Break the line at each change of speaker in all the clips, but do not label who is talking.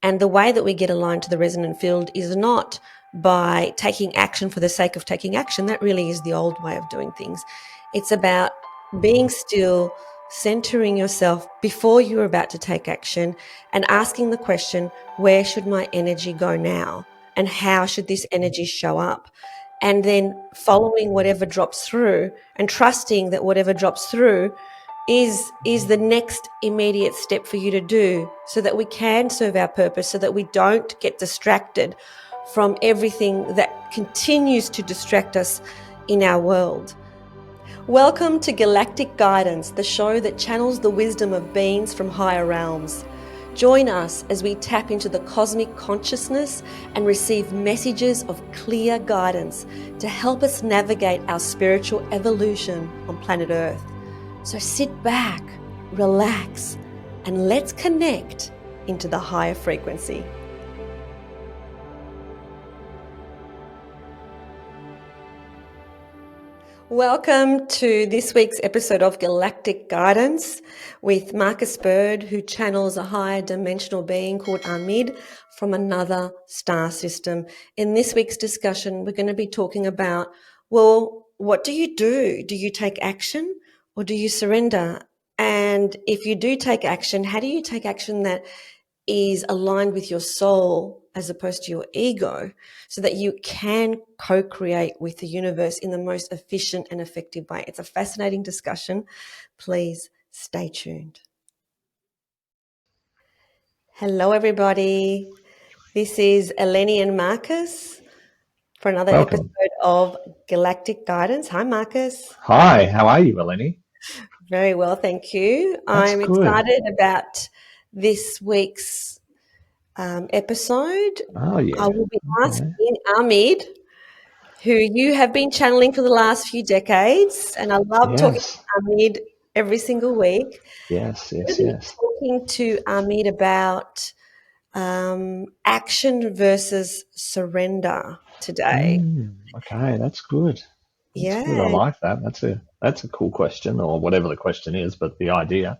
And the way that we get aligned to the resonant field is not by taking action for the sake of taking action. That really is the old way of doing things. It's about being still, centering yourself before you're about to take action, and asking the question, where should my energy go now? And how should this energy show up? And then following whatever drops through and trusting that whatever drops through is the next immediate step for you to do, so that we can serve our purpose, so that we don't get distracted from everything that continues to distract us in our world. Welcome to Galactic Guidance, the show that channels the wisdom of beings from higher realms. Join us as we tap into the cosmic consciousness and receive messages of clear guidance to help us navigate our spiritual evolution on planet Earth. So sit back, relax, and let's connect into the higher frequency. Welcome to this week's episode of Galactic Guidance with Marcus Bird, who channels a higher dimensional being called Amid from another star system. In this week's discussion, we're going to be talking about, well, what do you do? Do you take action or do you surrender? And if you do take action, how do you take action that is aligned with your soul as opposed to your ego, so that you can co-create with the universe in the most efficient and effective way? It's a fascinating discussion. Please stay tuned. Hello, everybody. This is Eleni and Marcus for another
Welcome.
episode of Galactic Guidance. Hi, Marcus.
Hi, how are you, Eleni?
Very well, thank you.
That's
I'm
good.
excited about this week's episode.
Oh, yeah.
I will be
Okay.
asking Amid, who you have been channeling for the last few decades, and I love talking
Yes,
to Amid every single week.
yes,
I'm
yes,
going to be
yes.
talking to Amid about action versus surrender today.
Okay, that's good. That's good. I
Yeah,
like that. That's a cool question, or whatever the question is, but the idea,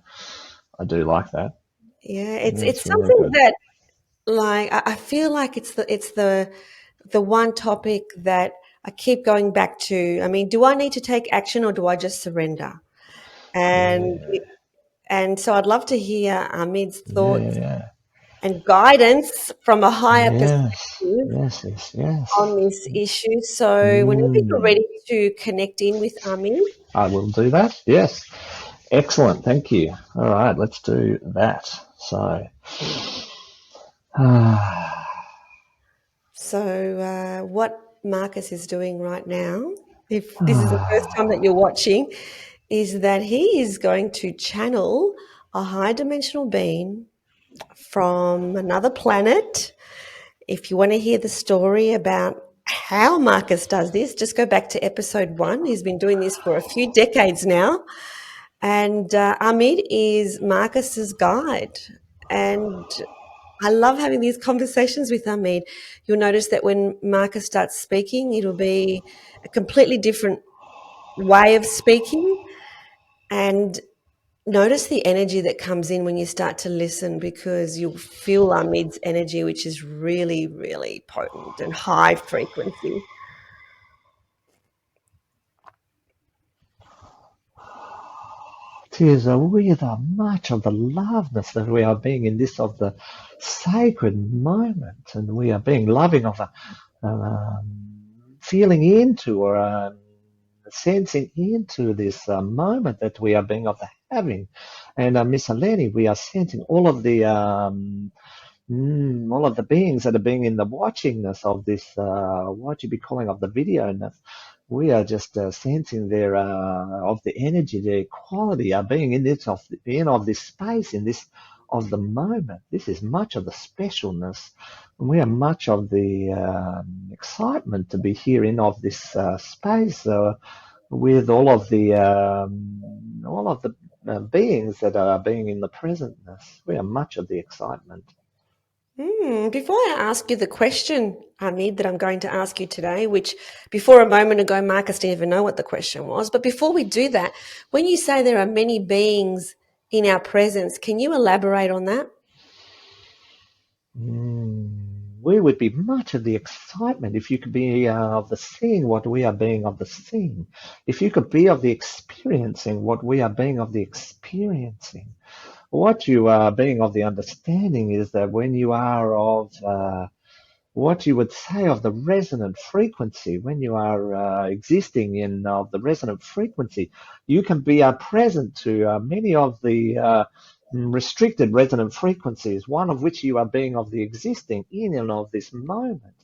I do like that.
yeah. It's
That's really
something
good.
that, like, I feel like it's the one topic that I keep going back to. I mean, do I need to take action or do I just surrender? And
Yeah,
and so I'd love to hear Amid's
yeah,
thoughts
yeah.
and guidance from a higher
Yes,
perspective
yes, yes, yes.
on this issue. So whenever you're
Mm,
ready to connect in with Amid,
I will do that. Yes. Excellent. Thank you. All right, let's do that. So,
so what Marcus is doing right now, if this is the first time that you're watching, is that he is going to channel a high dimensional being from another planet. If you want to hear the story about how Marcus does this, just go back to episode 1. He's been doing this for a few decades now. And Amid is Marcus's guide. And I love having these conversations with Amid. You'll notice that when Marcus starts speaking, it'll be a completely different way of speaking. And notice the energy that comes in when you start to listen, because you'll feel Amid's energy, which is really, really potent and high frequency.
it is with much of the loveness that we are being in this of the sacred moment, and we are being loving of feeling into or sensing into this moment that we are being of the having. And Miss Eleni, we are sensing all of the beings that are being in the watchingness of this, what you be calling of the video-ness. We are just sensing their of the energy, their quality, are being in this of this space, in this of the moment. This is much of the specialness, and we are much of the excitement to be here in of this space with all of the beings that are being in the presentness. We are much of the excitement.
Before I ask you the question, Amid, that I'm going to ask you today, which before a moment ago, Marcus didn't even know what the question was. But before we do that, when you say there are many beings in our presence, can you elaborate on that?
we would be much of the excitement if you could be of the seeing what we are being of the seeing. If you could be of the experiencing what we are being of the experiencing. What you are being of the understanding is that when you are of what you would say of the resonant frequency, when you are existing in the resonant frequency, you can be present to many of the restricted resonant frequencies, one of which you are being of the existing in and of this moment.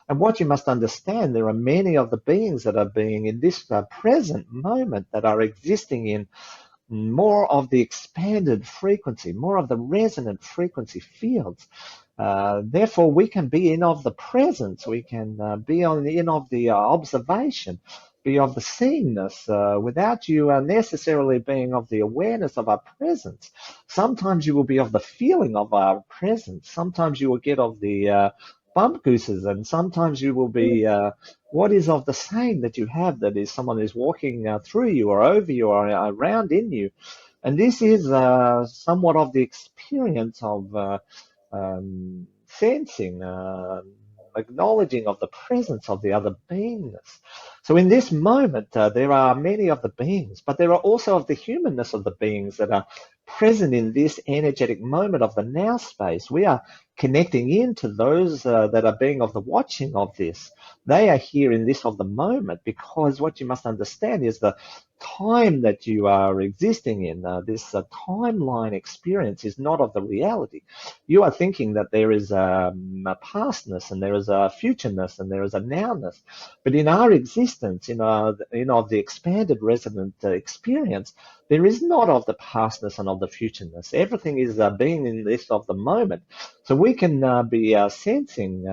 And what you must understand, there are many of the beings that are being in this present moment that are existing in more of the expanded frequency, more of the resonant frequency fields. Therefore, we can be in of the presence, we can be in of the observation, be of the seingness, without you necessarily being of the awareness of our presence. Sometimes you will be of the feeling of our presence. Sometimes you will get of the bump gooses, and sometimes you will be what is of the same that you have, that is someone is walking through you or over you or around in you. And this is somewhat of the experience of sensing, acknowledging of the presence of the other beingness. So in this moment, there are many of the beings, but there are also of the humanness of the beings that are present in this energetic moment of the now space. We are connecting into those that are being of the watching of this. They are here in this of the moment, because what you must understand is the time that you are existing in, this timeline experience is not of the reality. You are thinking that there is a pastness and there is a futureness and there is a nowness. But in our existence, in of the expanded resonant experience, there is not of the pastness and of the futureness. Everything is being in this of the moment. So we can be sensing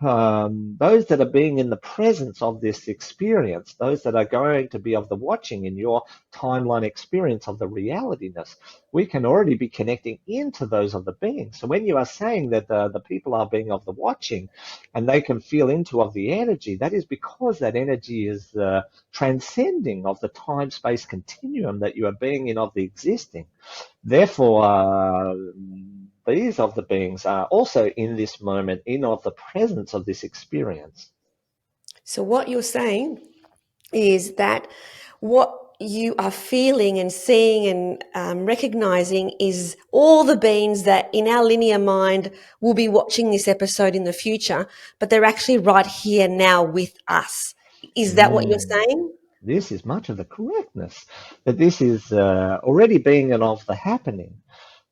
those that are being in the presence of this experience, those that are going to be of the watching in your timeline experience of the realityness. We can already be connecting into those of the beings. So when you are saying that the people are being of the watching and they can feel into of the energy, that is because that energy is transcending of the time-space continuum that you are being in of the existing. Therefore, these of the beings are also in this moment, in of the presence of this experience.
So what you're saying is that what you are feeling and seeing and recognizing is all the beings that in our linear mind will be watching this episode in the future, but they're actually right here now with us. Is that what you're
Mm.
saying?
This is much of the correctness, that this is already being and of the happening.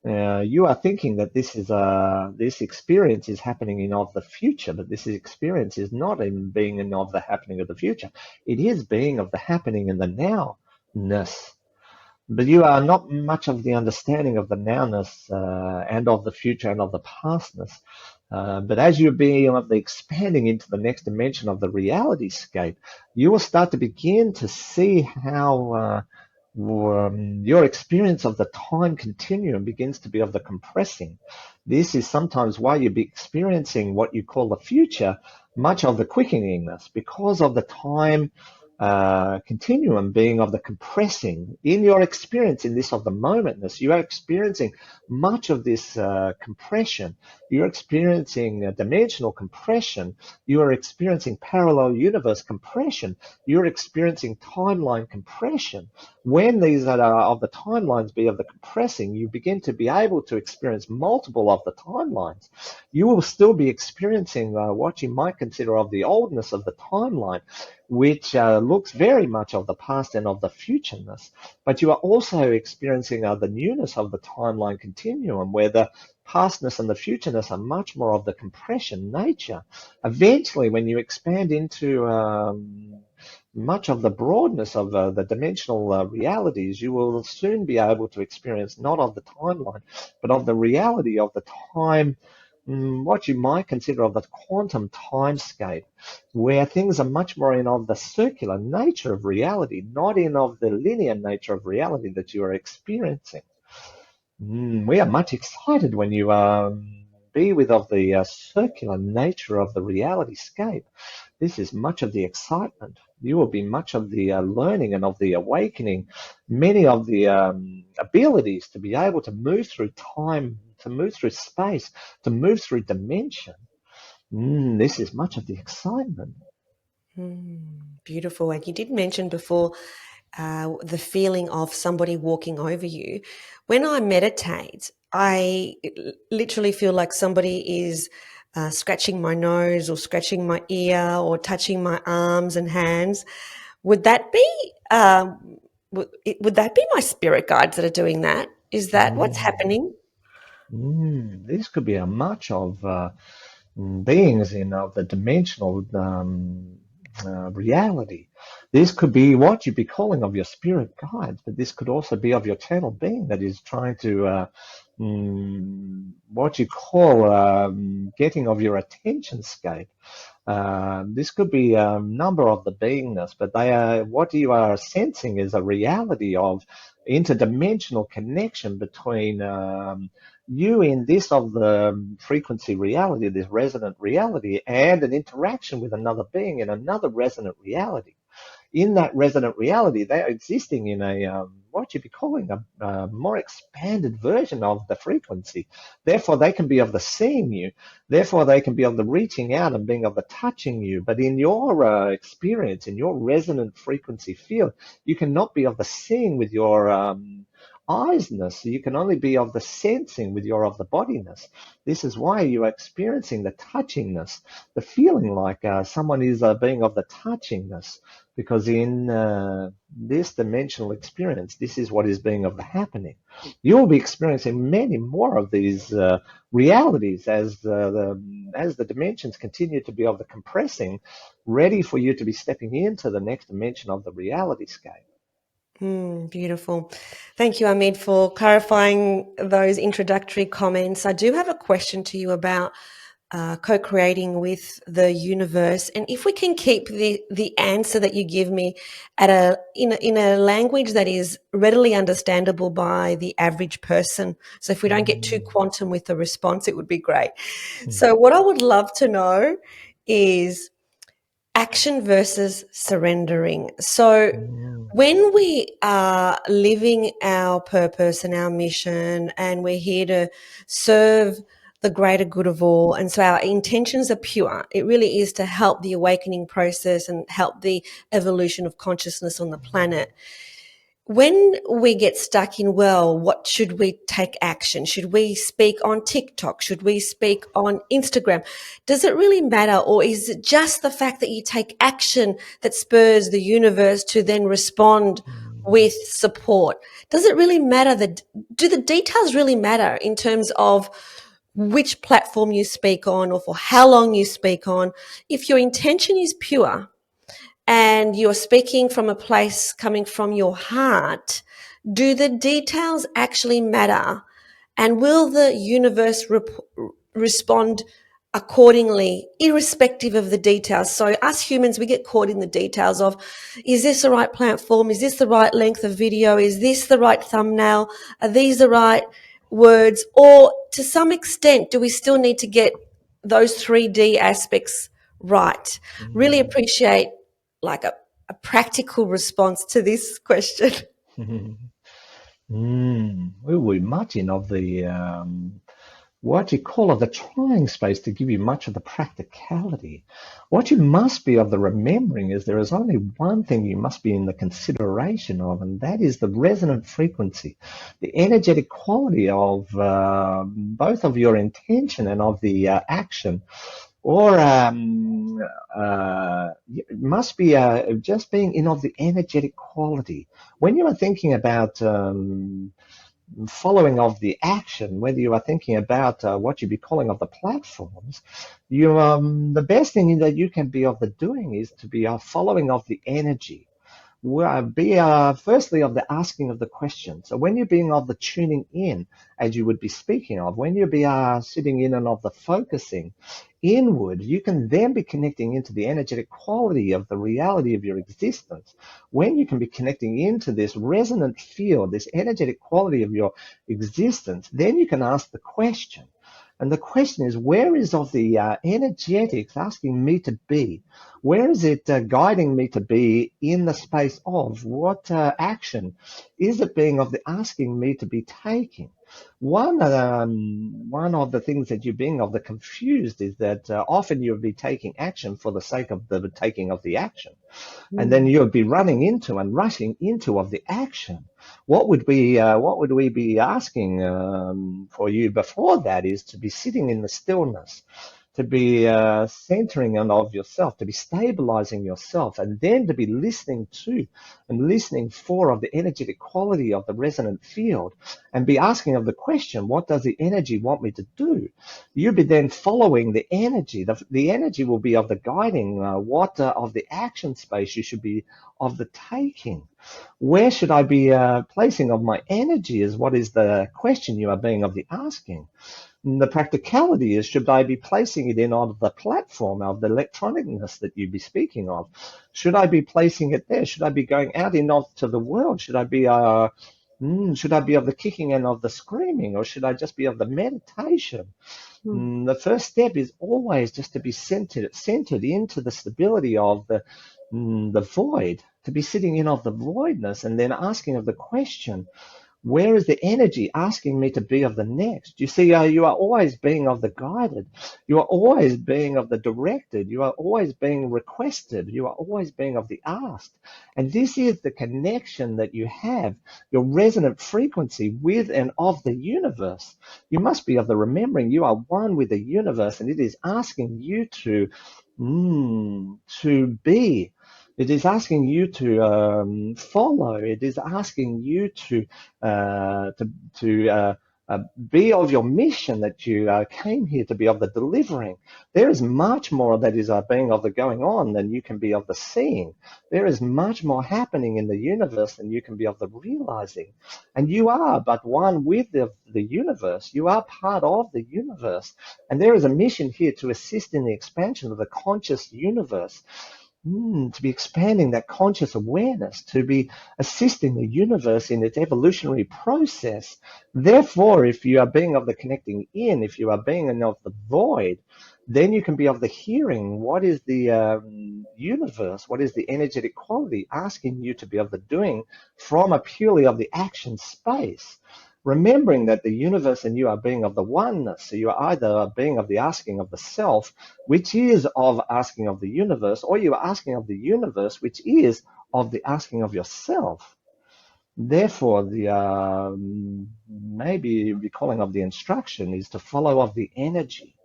You are thinking that this experience is happening in of the future, but this experience is not in being in of the happening of the future. It is being of the happening in the nowness. But you are not much of the understanding of the nowness and of the future and of the pastness. But as you're being of the expanding into the next dimension of the reality scape, you will start to begin to see how your experience of the time continuum begins to be of the compressing. This is sometimes why you'll be experiencing what you call the future, much of the quickeningness, because of the time continuum being of the compressing. In your experience in this of the momentness, you are experiencing much of this compression. You're experiencing dimensional compression. You are experiencing parallel universe compression. You're experiencing timeline compression. When these are of the timelines be of the compressing, you begin to be able to experience multiple of the timelines. You will still be experiencing what you might consider of the oldness of the timeline, which looks very much of the past and of the futureness. But you are also experiencing the newness of the timeline continuum, where the pastness and the futureness are much more of the compression nature. Eventually, when you expand into much of the broadness of the dimensional realities, you will soon be able to experience not of the timeline, but of the reality of the time, what you might consider of the quantum timescape, where things are much more in of the circular nature of reality, not in of the linear nature of reality that you are experiencing. We are much excited when you be with of the circular nature of the reality scape. This is much of the excitement. You will be much of the learning and of the awakening, many of the abilities to be able to move through time, to move through space, to move through dimension. This is much of the excitement.
Beautiful. And you did mention before the feeling of somebody walking over you. When I meditate, I literally feel like somebody is scratching my nose or scratching my ear or touching my arms and hands. Would that be would that be my spirit guides that are doing that? Is that what's
Mm.
happening?
This could be a much of beings in of the dimensional reality. This could be what you'd be calling of your spirit guides, but this could also be of your eternal being that is trying to what you call getting of your attention scape. This could be a number of the beingness, but they are what you are sensing is a reality of interdimensional connection between you in this of the frequency reality, this resonant reality, and an interaction with another being in another resonant reality. In that resonant reality, they are existing in a what you'd be calling a more expanded version of the frequency. Therefore, they can be of the seeing you. Therefore, they can be of the reaching out and being of the touching you. But in your experience, in your resonant frequency field, you cannot be of the seeing with your eyesness. You can only be of the sensing with your of the bodiness. This is why you are experiencing the touchingness, the feeling like someone is being of the touchingness, because in this dimensional experience, this is what is being of the happening. You'll be experiencing many more of these realities as the dimensions continue to be of the compressing, ready for you to be stepping into the next dimension of the reality scape.
Beautiful. Thank you, Ahmed, for clarifying those introductory comments. I do have a question to you about co-creating with the universe, and if we can keep the answer that you give me at in a language that is readily understandable by the average person. So if we don't get too
Mm,
quantum with the response, it would be great. So what I would love to know is action versus surrendering. So
mm,
when we are living our purpose and our mission, and we're here to serve the greater good of all, and so our intentions are pure, it really is to help the awakening process and help the evolution of consciousness on the planet. When we get stuck in, well, what should we take action? Should we speak on TikTok? Should we speak on Instagram? Does it really matter? Or is it just the fact that you take action that spurs the universe to then respond
mm,
with support? Does it really matter? Do the details really matter in terms of which platform you speak on or for how long you speak on? If your intention is pure, and you're speaking from a place coming from your heart, do the details actually matter? And will the universe respond accordingly, irrespective of the details? So, us humans, we get caught in the details of, is this the right platform? Is this the right length of video? Is this the right thumbnail? Are these the right words? Or to some extent, do we still need to get those 3D aspects right? Really
mm,
appreciate like a practical response to this question.
mm. We will imagine of the what you call of the trying space to give you much of the practicality. What you must be of the remembering is there is only one thing you must be in the consideration of, and that is the resonant frequency, the energetic quality of both of your intention and of the action. Or it must be just being in of the energetic quality. When you are thinking about following of the action, whether you are thinking about what you'd be calling of the platforms, you the best thing that you can be of the doing is to be a following of the energy. Be firstly of the asking of the question. So when you're being of the tuning in, as you would be speaking of, when you be sitting in and of the focusing inward, you can then be connecting into the energetic quality of the reality of your existence. When you can be connecting into this resonant field, this energetic quality of your existence, then you can ask the question. And the question is, where is of the energetics asking me to be? Where is it guiding me to be in the space of? What action is it being of the asking me to be taking? One of the things that you're being of the confused is that often you'll be taking action for the sake of the taking of the action. And then
Mm.
you'll be running into and rushing into of the action. What would we be asking for you before that is to be sitting in the stillness, to be centering on of yourself, to be stabilizing yourself, and then to be listening to and listening for of the energetic quality of the resonant field, and be asking of the question, what does the energy want me to do? You'll be then following the energy. The energy will be of the guiding, what of the action space you should be of the taking. Where should I be placing of my energy is what is the question you are being of the asking. And the practicality is, should I be placing it in on the platform of the electronicness that you be speaking of? Should I be placing it there? Should I be going out into the world? Should I be of the kicking and of the screaming, or should I just be of the meditation?
Mm.
The first step is always just to be centered into the stability of the void, to be sitting in of the voidness, and then asking of the question, where is the energy asking me to be of the next? You see, you are always being of the guided. You are always being of the directed. You are always being requested. You are always being of the asked. And this is the connection that you have, your resonant frequency with and of the universe. You must be of the remembering you are one with the universe, and it is asking you to be. It is asking you to follow. It is asking you to uh, to to be of your mission that you came here to be of the delivering. There is much more that is being of the going on than you can be of the seeing. There is much more happening in the universe than you can be of the realizing. And you are but one with the universe. You are part of the universe. And there is a mission here to assist in the expansion of the conscious universe. To be expanding that conscious awareness, to be assisting the universe in its evolutionary process. Therefore, if you are being of the connecting in, if you are being of the void, then you can be of the hearing. What is the universe? What is the energetic quality asking you to be of the doing from a purely of the action space? Remembering that the universe and you are being of the oneness. So you are either being of the asking of the self, which is of asking of the universe, or you are asking of the universe, which is of the asking of yourself. Therefore, the maybe recalling of the instruction is to follow of the energy.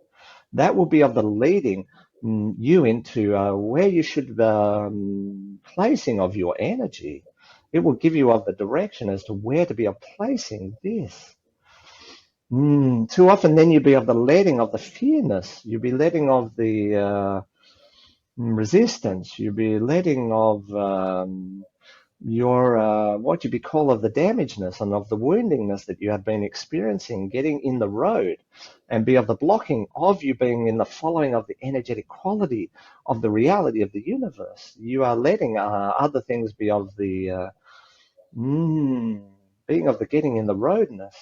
That will be of the leading you into where you should placing of your energy. It will give you of the direction as to where to be placing this. Too often, then you'll be of the letting of the fearness. You'll be letting of the resistance. You'll be letting of your what you be call of the damagedness and of the woundingness that you have been experiencing, getting in the road, and be of the blocking of you being in the following of the energetic quality of the reality of the universe. You are letting other things be of the being of the getting in the roadness.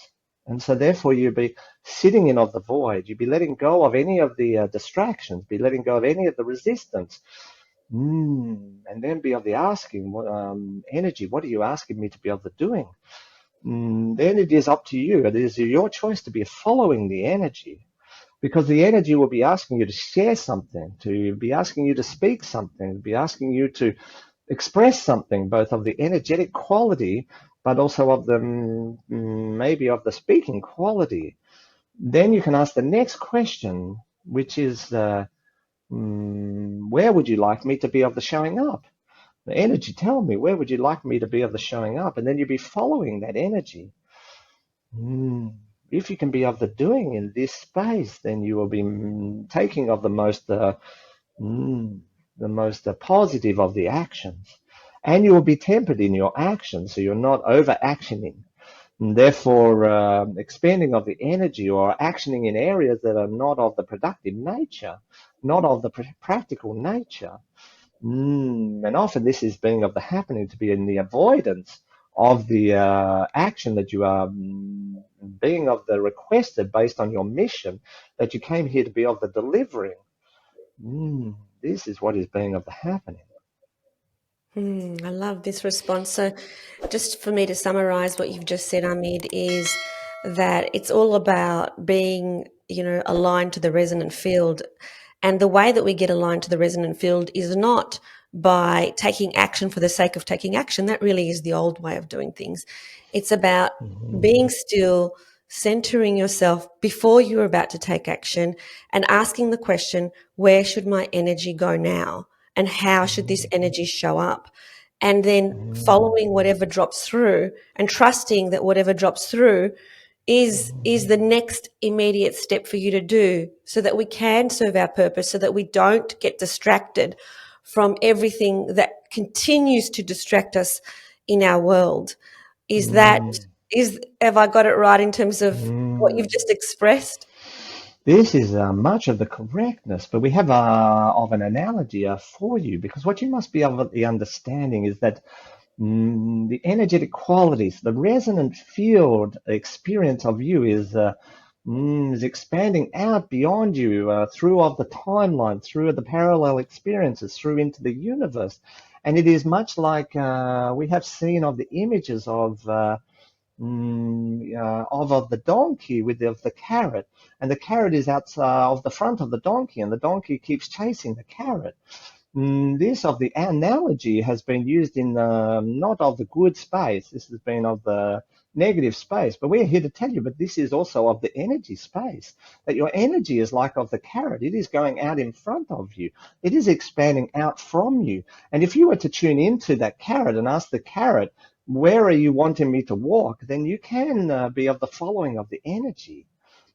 And so therefore you'd be sitting in of the void. You'd be letting go of any of the distractions, be letting go of any of the resistance. And then be of the asking, energy, what are you asking me to be of the doing? Then it is up to you. It is your choice to be following the energy, because the energy will be asking you to share something, to be asking you to speak something, to be asking you to express something, both of the energetic quality, but also of the maybe of the speaking quality. Then you can ask the next question, which is, where would you like me to be of the showing up? The energy, tell me, where would you like me to be of the showing up? And then you'll be following that energy. If you can be of the doing in this space, then you will be taking of the most positive of the actions. And you will be tempered in your actions, so you're not over-actioning. And therefore, expanding of the energy or actioning in areas that are not of the productive nature, not of the practical nature. And often this is being of the happening to be in the avoidance of the action that you are being of the requested based on your mission that you came here to be of the delivering. This is what is being of the happening.
I love this response. So, just for me to summarize what you've just said, Amid, is that it's all about being, aligned to the resonant field. And the way that we get aligned to the resonant field is not by taking action for the sake of taking action. That really is the old way of doing things. It's about being still, centering yourself before you're about to take action, and asking the question, where should my energy go now? And how should this energy show up? And then following whatever drops through and trusting that whatever drops through is the next immediate step for you to do, so that we can serve our purpose, so that we don't get distracted from everything that continues to distract us in our world. Is that is have I got it right in terms of what you've just expressed?
This is much of the correctness, but we have of an analogy for you, because what you must be of the understanding is that the energetic qualities, the resonant field experience of you is expanding out beyond you through of the timeline, through the parallel experiences, through into the universe. And it is much like we have seen of the images of the donkey with of the carrot, and the carrot is outside of the front of the donkey, and the donkey keeps chasing the carrot. This of the analogy has been used in not of the good space. This has been of the negative space. But we're here to tell you, but this is also of the energy space, that your energy is like of the carrot. It is going out in front of you. It is expanding out from you. And if you were to tune into that carrot and ask the carrot, where are you wanting me to walk? Then you can be of the following of the energy.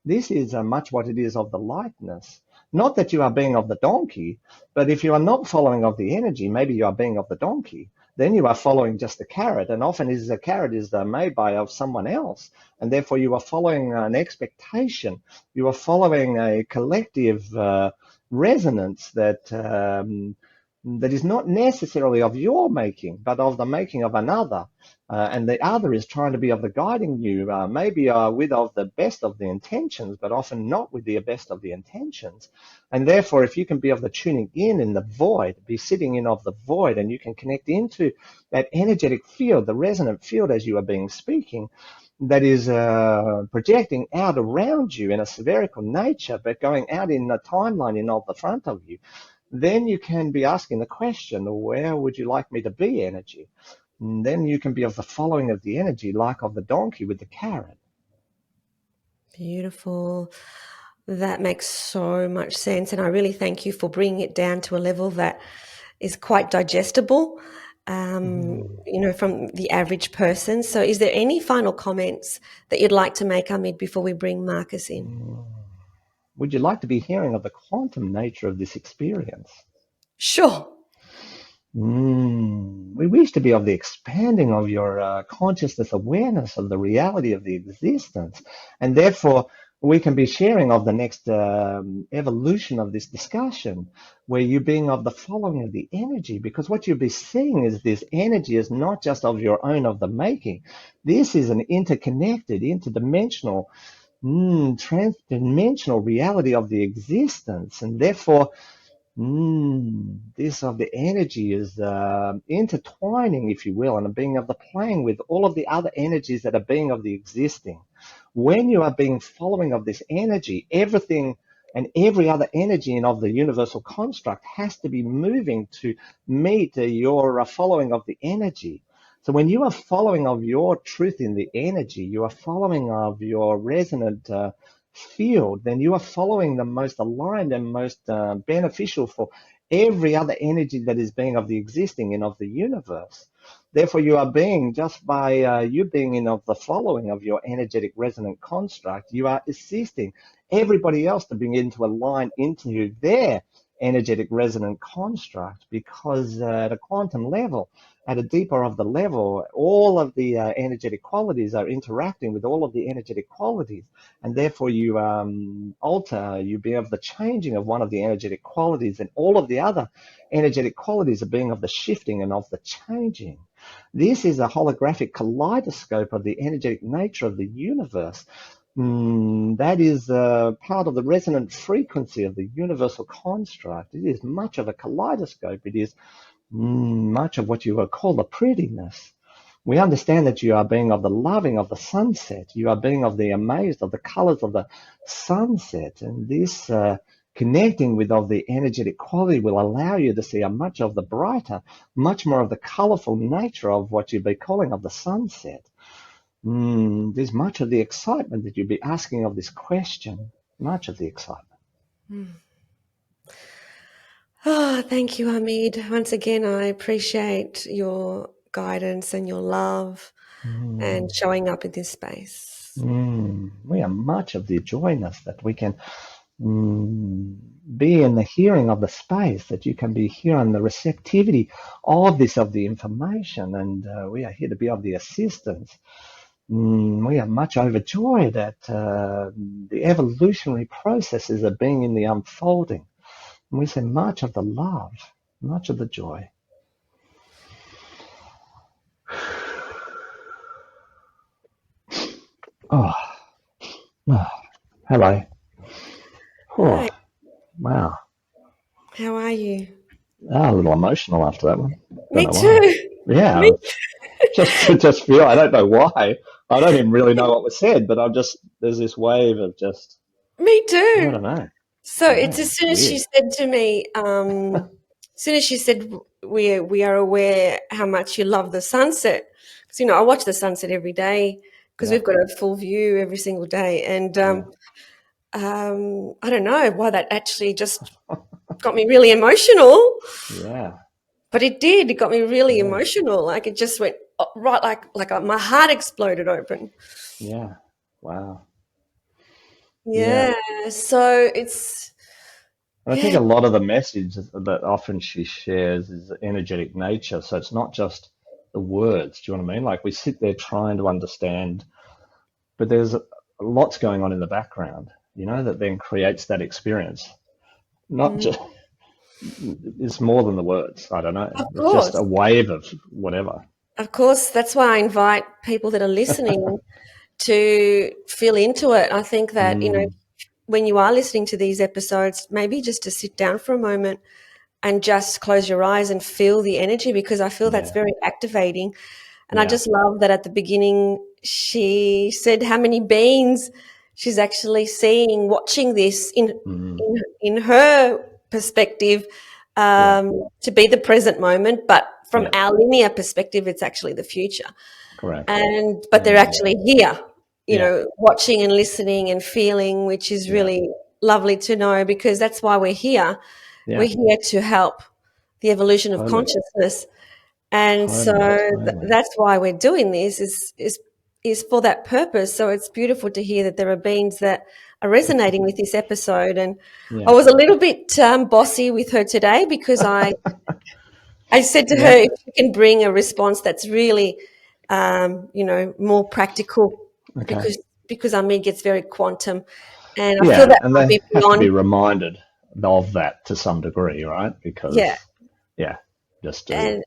This is much what it is of the lightness. Not that you are being of the donkey, but if you are not following of the energy, maybe you are being of the donkey. Then you are following just the carrot, and often is the carrot is made by of someone else, and therefore you are following an expectation. You are following a collective resonance that is not necessarily of your making, but of the making of another. And the other is trying to be of the guiding you, maybe with of the best of the intentions, but often not with the best of the intentions. And therefore, if you can be of the tuning in the void, be sitting in of the void, and you can connect into that energetic field, the resonant field as you are being speaking, that is projecting out around you in a spherical nature, but going out in the timeline in of the front of you, then you can be asking the question, where would you like me to be, energy? And then you can be of the following of the energy, like of the donkey with the carrot.
Beautiful. That makes so much sense. And I really thank you for bringing it down to a level that is quite digestible, from the average person. So, is there any final comments that you'd like to make, Amid, before we bring Marcus in?
Would you like to be hearing of the quantum nature of this experience?
Sure.
We wish to be of the expanding of your consciousness awareness of the reality of the existence, and therefore we can be sharing of the next evolution of this discussion, where you being of the following of the energy, because what you'll be seeing is this energy is not just of your own of the making. This is an interconnected, interdimensional, transdimensional reality of the existence, and therefore this of the energy is intertwining, if you will, and being of the playing with all of the other energies that are being of the existing. When you are being following of this energy, everything and every other energy in of the universal construct has to be moving to meet your following of the energy. So when you are following of your truth in the energy, you are following of your resonant field, then you are following the most aligned and most beneficial for every other energy that is being of the existing and of the universe. Therefore, you are being, just by you being in of the following of your energetic resonant construct, you are assisting everybody else to begin to align into their energetic resonant construct, because at a quantum level, at a deeper of the level, all of the energetic qualities are interacting with all of the energetic qualities, and therefore you alter, you be of the changing of one of the energetic qualities, and all of the other energetic qualities are being of the shifting and of the changing. This is a holographic kaleidoscope of the energetic nature of the universe. That is part of the resonant frequency of the universal construct. It is much of a kaleidoscope. It is much of what you would call the prettiness. We understand that you are being of the loving of the sunset. You are being of the amazed of the colors of the sunset. And this connecting with of the energetic quality will allow you to see a much of the brighter, much more of the colorful nature of what you'd be calling of the sunset. There's much of the excitement that you'd be asking of this question, much of the excitement.
Oh, thank you, Hamid. Once again, I appreciate your guidance and your love and showing up in this space.
We are much of the joyness that we can be in the hearing of the space, that you can be hearing the receptivity of this, of the information, and we are here to be of the assistance. We are much overjoyed at the evolutionary processes of being in the unfolding. And we say much of the love, much of the joy. Oh, hello. Oh,
Hi.
wow.
How are you?
A little emotional after that one.
Me too.
Yeah,
Me,
just feel, I don't know why. I don't even really know what was said, but there's this wave of just,
me
I
too.
don't know.
So it's as soon as she
Weird.
said to me, as soon as she said we are aware how much you love the sunset, because I watch the sunset every day because
Yeah,
we've got a full view every single day, and
yeah,
I don't know why that actually just got me really emotional,
yeah,
but it did. It got me really
yeah,
emotional. Like it just went right, like my heart exploded open.
yeah. Wow. Yeah.
Yeah. So it's
And I think
yeah.
a lot of the message that often she shares is energetic nature. So it's not just the words. Do you know what I mean? Like we sit there trying to understand, but there's lots going on in the background, that then creates that experience. Not
Mm,
just, it's more than the words. I don't know.
of
It's just
course.
a wave of whatever.
Of course, that's why I invite people that are listening to feel into it. I think that,
Mm,
when you are listening to these episodes, maybe just to sit down for a moment and just close your eyes and feel the energy, because I feel that's
yeah,
very activating. And I
yeah.
just love that at the beginning, she said how many beings she's actually seeing, watching this
Mm,
in her perspective,
yeah,
to be the present moment. But from
yeah.
our linear perspective, it's actually the future.
Correct.
But they're
Yeah,
actually here,
yeah,
watching and listening and feeling, which is
yeah,
really lovely to know, because that's why we're here.
yeah.
We're here to help the evolution of
Totally,
consciousness. And so
totally, totally.
that's why we're doing this is for that purpose. So it's beautiful to hear that there are beings that are resonating with this episode. And I
Yeah,
was a little bit bossy with her today, because I said to her,
yeah.
if you can bring a response that's really, more practical,
Okay.
because Amit gets very quantum, and I feel
Yeah,
that
and
might
they
be
have to
beyond.
be reminded of that to some degree, right?
Yeah,
Because, yeah, just do.
and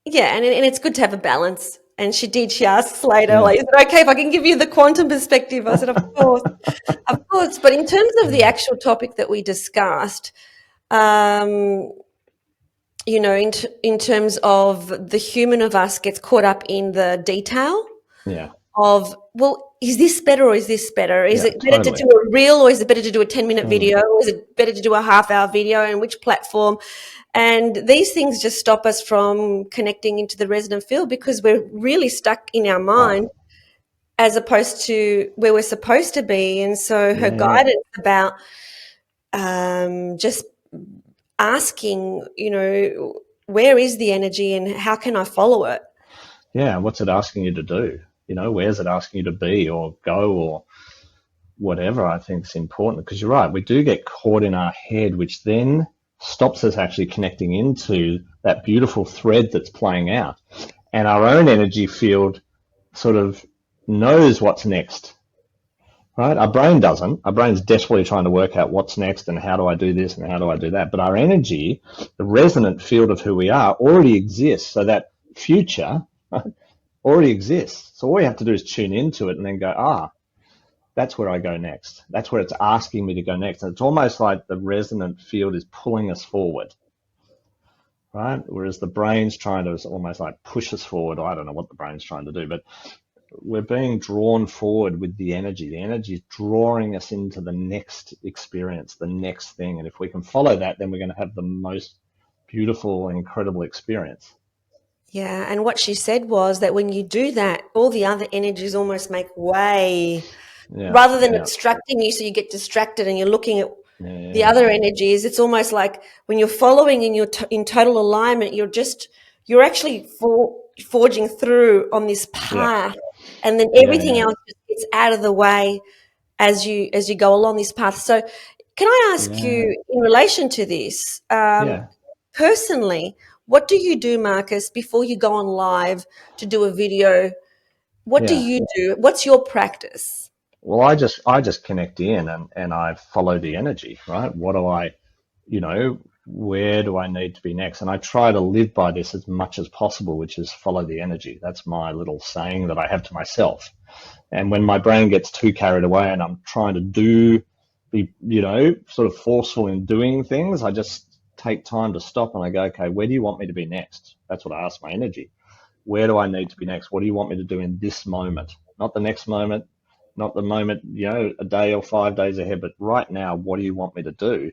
yeah, and it's good to have a balance. And she did. She asks later,
Yeah,
like, "Is it okay if I can give you the quantum perspective?" I said, "Of course, of course." But in terms of the
yeah,
actual topic that we discussed, um, in terms of the human of us gets caught up in the detail
yeah,
of, well, is this better or is this better? Is
yeah,
it better to
totally,
do a reel, or is it better to do a 10-minute
totally.
video? Or is it better to do a half-hour video, and which platform? And these things just stop us from connecting into the resonant field, because we're really stuck in our
Oh,
mind as opposed to where we're supposed to be. And so her
yeah, yeah,
guidance about just asking, where is the energy and how can I follow it?
yeah. What's it asking you to do? Where's it asking you to be or go or whatever? I think is important because you're right. We do get caught in our head, which then stops us actually connecting into that beautiful thread that's playing out. And our own energy field sort of knows what's next, right? Our brain doesn't. Our brain's desperately trying to work out what's next and how do I do this and how do I do that. But our energy, the resonant field of who we are, already exists. So that future already exists. So all we have to do is tune into it and then go, that's where I go next. That's where it's asking me to go next. And it's almost like the resonant field is pulling us forward, right? Whereas the brain's trying to almost like push us forward. I don't know what the brain's trying to do, but we're being drawn forward with the energy. The energy is drawing us into the next experience, the next thing. And if we can follow that, then we're going to have the most beautiful and incredible experience.
Yeah, and what she said was that when you do that, all the other energies almost make way, rather than obstructing you, so you get distracted and you're looking at the other energies. It's almost like when you're following in in total alignment, you're actually forging through on this path, and then everything else just gets out of the way as you go along this path. So, can I ask you, in relation to this, personally, what do you do, Marcus, before you go on live to do a video? What do you do? What's your practice?
Well, I just connect in and I follow the energy, right? What do I, where do I need to be next? And I try to live by this as much as possible, which is follow the energy. That's my little saying that I have to myself. And when my brain gets too carried away and I'm trying to be, sort of forceful in doing things, I just take time to stop and I go, okay, where do you want me to be next? That's what I ask my energy. Where do I need to be next? What do you want me to do in this moment? Not the next moment, not the moment, a day or 5 days ahead, but right now, what do you want me to do?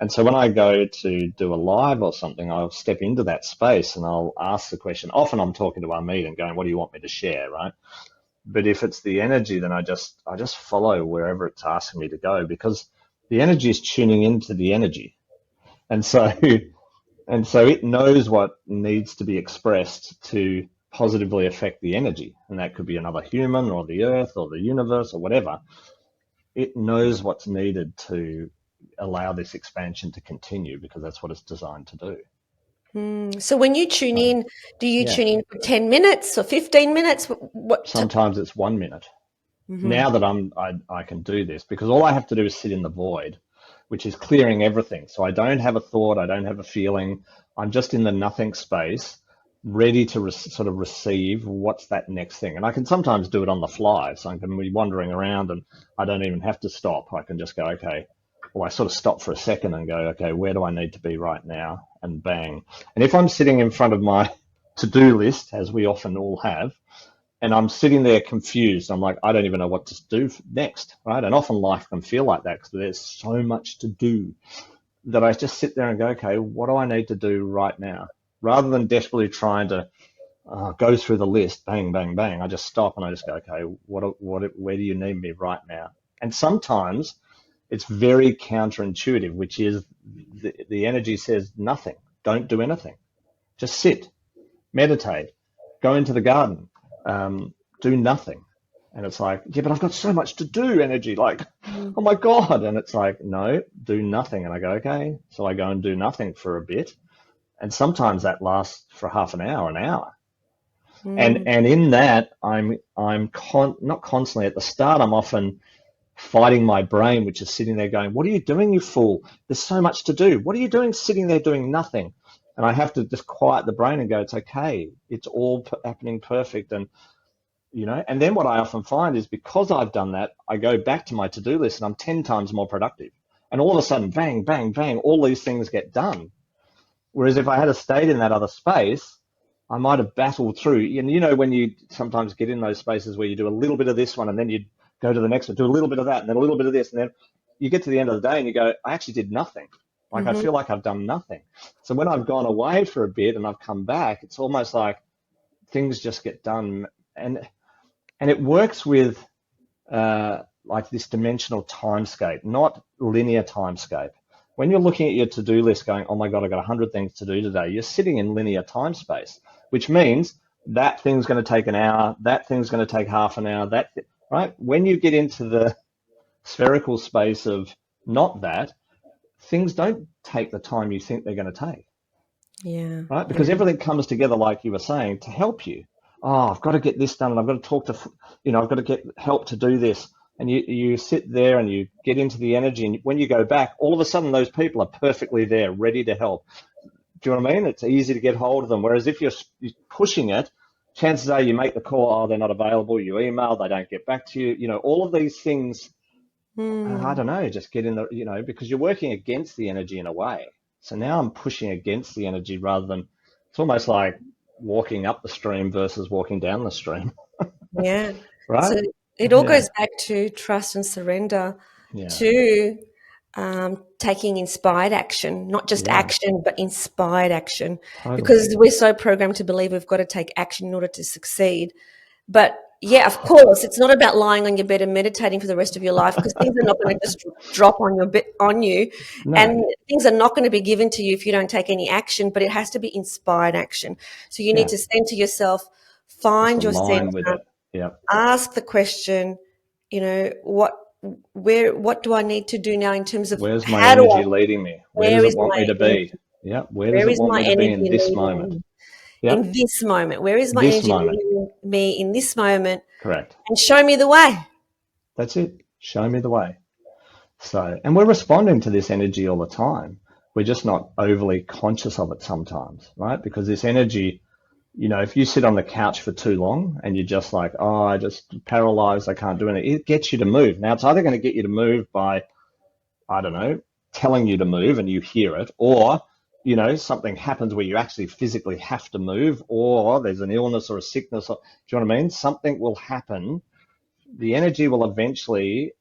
And so when I go to do a live or something, I'll step into that space and I'll ask the question. Often I'm talking to Amit and going, what do you want me to share, right? But if it's the energy, then I just follow wherever it's asking me to go, because the energy is tuning into the energy. And so it knows what needs to be expressed to positively affect the energy. And that could be another human or the earth or the universe or whatever. It knows what's needed to allow this expansion to continue, because that's what it's designed to do.
So when you tune in, do you tune in for 10 minutes or 15 minutes?
Sometimes it's 1 minute. Now that I can do this, because all I have to do is sit in the void, which is clearing everything. So I don't have a thought, I don't have a feeling. I'm just in the nothing space, ready to sort of receive what's that next thing. And I can sometimes do it on the fly. So I can be wandering around and I don't even have to stop. I can just go, okay. Well, I sort of stop for a second and go, okay, where do I need to be right now? And bang. And if I'm sitting in front of my to-do list, as we often all have, and I'm sitting there confused, I'm like, I don't even know what to do next, right? And often life can feel like that because there's so much to do that I just sit there and go, okay, what do I need to do right now? Rather than desperately trying to go through the list, bang, bang, bang, I just stop and I just go, okay, where do you need me right now? And sometimes it's very counterintuitive, which is the energy says nothing. Don't do anything. Just sit, meditate, go into the garden, do nothing. And it's like, yeah, but I've got so much to do, energy, like, oh my God. And it's like, no, do nothing. And I go, okay. So I go and do nothing for a bit. And sometimes that lasts for half an hour, And in that, I'm not constantly at the start. I'm often fighting my brain, which is sitting there going, what are you doing, you fool? There's so much to do. What are you doing sitting there doing nothing? And I have to just quiet the brain and go, it's okay. It's all happening perfect. And, and then what I often find is, because I've done that, I go back to my to-do list and I'm 10 times more productive. And all of a sudden, bang, bang, bang, all these things get done. Whereas if I had stayed in that other space, I might have battled through. And when you sometimes get in those spaces where you do a little bit of this one and then you go to the next one, do a little bit of that, and then a little bit of this, and then you get to the end of the day and you go, I actually did nothing. Like, I feel like I've done nothing. So when I've gone away for a bit and I've come back, it's almost like things just get done. And it works with like this dimensional timescape, not linear timescape. When you're looking at your to-do list going, oh my God, I've got 100 things to do today, you're sitting in linear time space, which means that thing's going to take an hour, that thing's going to take half an hour, right? When you get into the spherical space of not that, things don't take the time you think they're going to take.
Yeah.
Right? Because everything comes together, like you were saying, to help you. Oh, I've got to get this done, and I've got to talk to, I've got to get help to do this. And you sit there and you get into the energy, and when you go back, all of a sudden those people are perfectly there, ready to help. Do you know what I mean? It's easy to get hold of them. Whereas if you're pushing it, chances are you make the call, oh, they're not available. You email, they don't get back to you. You know, all of these things, I don't know, just get in the, you know, because you're working against the energy in a way. So now I'm pushing against the energy rather than, it's almost like walking up the stream versus walking down the stream,
Yeah. So
right?
it all
Yeah,
goes back to trust and surrender,
yeah,
to taking inspired action, not just
yeah,
action, but inspired action,
totally.
because we're so programmed to believe we've got to take action in order to succeed. But yeah, of course, it's not about lying on your bed and meditating for the rest of your life, because things are not going to just drop on on you,
No,
and things are not going to be given to you if you don't take any action. But it has to be inspired action. So you need
yeah,
to center yourself,
just
find your
align with
center,
it. Yeah.
ask the question, what do I need to do now in terms of
Where's my
how do I,
energy leading me? Where
where
does it
is
want
my
me to be?
energy?
Yeah. Where does
Where
it
is
want
my
me to be
energy
in this
leading
moment?
me
Yeah.
in this moment? Where is my
This
energy
moment.
leading me in this moment?
Correct.
And show me the way.
That's it. Show me the way. So, and we're responding to this energy all the time. We're just not overly conscious of it sometimes, right? Because this energy, you know, if you sit on the couch for too long and you're just like, oh, I just paralyzed, I can't do anything, it gets you to move. Now, it's either going to get you to move by, I don't know, telling you to move and you hear it, or, you know, something happens where you actually physically have to move, or there's an illness or a sickness. Or, do you know what I mean? Something will happen. The energy will eventually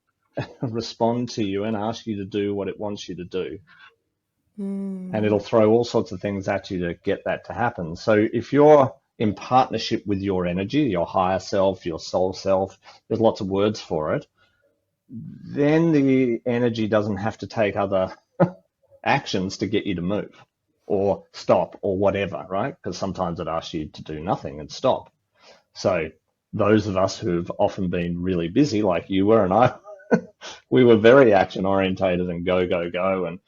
respond to you and ask you to do what it wants you to do. And it'll throw all sorts of things at you to get that to happen. So if you're in partnership with your energy, your higher self, your soul self, there's lots of words for it, then the energy doesn't have to take other actions to get you to move or stop or whatever, right? Because sometimes it asks you to do nothing and stop. So those of us who've often been really busy, like you were and I, we were very action orientated and go, go, go. And,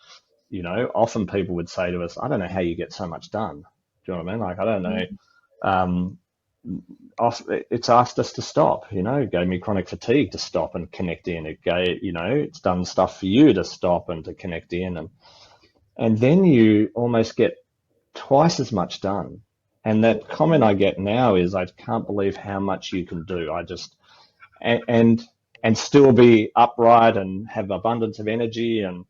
you know, often people would say to us, I don't know how you get so much done. Do you know what I mean? Like, I don't know. Um, it's asked us to stop, you know, it gave me chronic fatigue to stop and connect in. It gave, you know, it's done stuff for you to stop and to connect in. And then you almost get twice as much done. And that comment I get now is, I can't believe how much you can do. I just, and, and still be upright and have abundance of energy and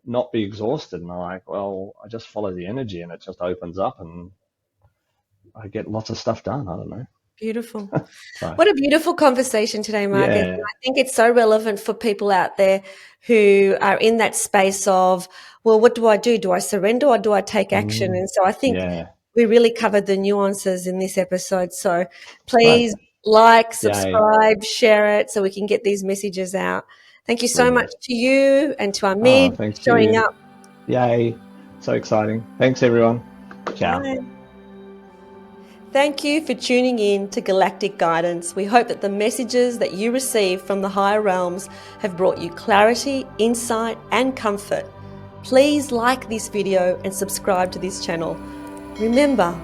not be exhausted. And I'm like, well, I just follow the energy and it just opens up and I get lots of stuff done. I don't know.
Beautiful.
So,
What a beautiful conversation today, Marcus. And
yeah.
I think it's so relevant for people out there who are in that space of, well, what do I do? Do I surrender or do I take action?
Mm,
And so I think
yeah.
we really covered the nuances in this episode. So
Great.
please like,
Yay.
subscribe, share it so we can get these messages out. Thank you so much
Brilliant.
to you and to
Oh,
Ahmed
thanks
for
to
showing
you.
up.
Yay. So exciting. Thanks, everyone. Ciao.
Bye. Thank you for tuning in to Galactic Guidance. We hope that the messages that you receive from the higher realms have brought you clarity, insight, and comfort. Please like this video and subscribe to this channel. Remember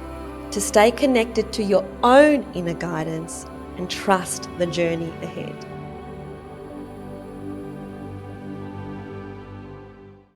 to stay connected to your own inner guidance and trust the journey ahead.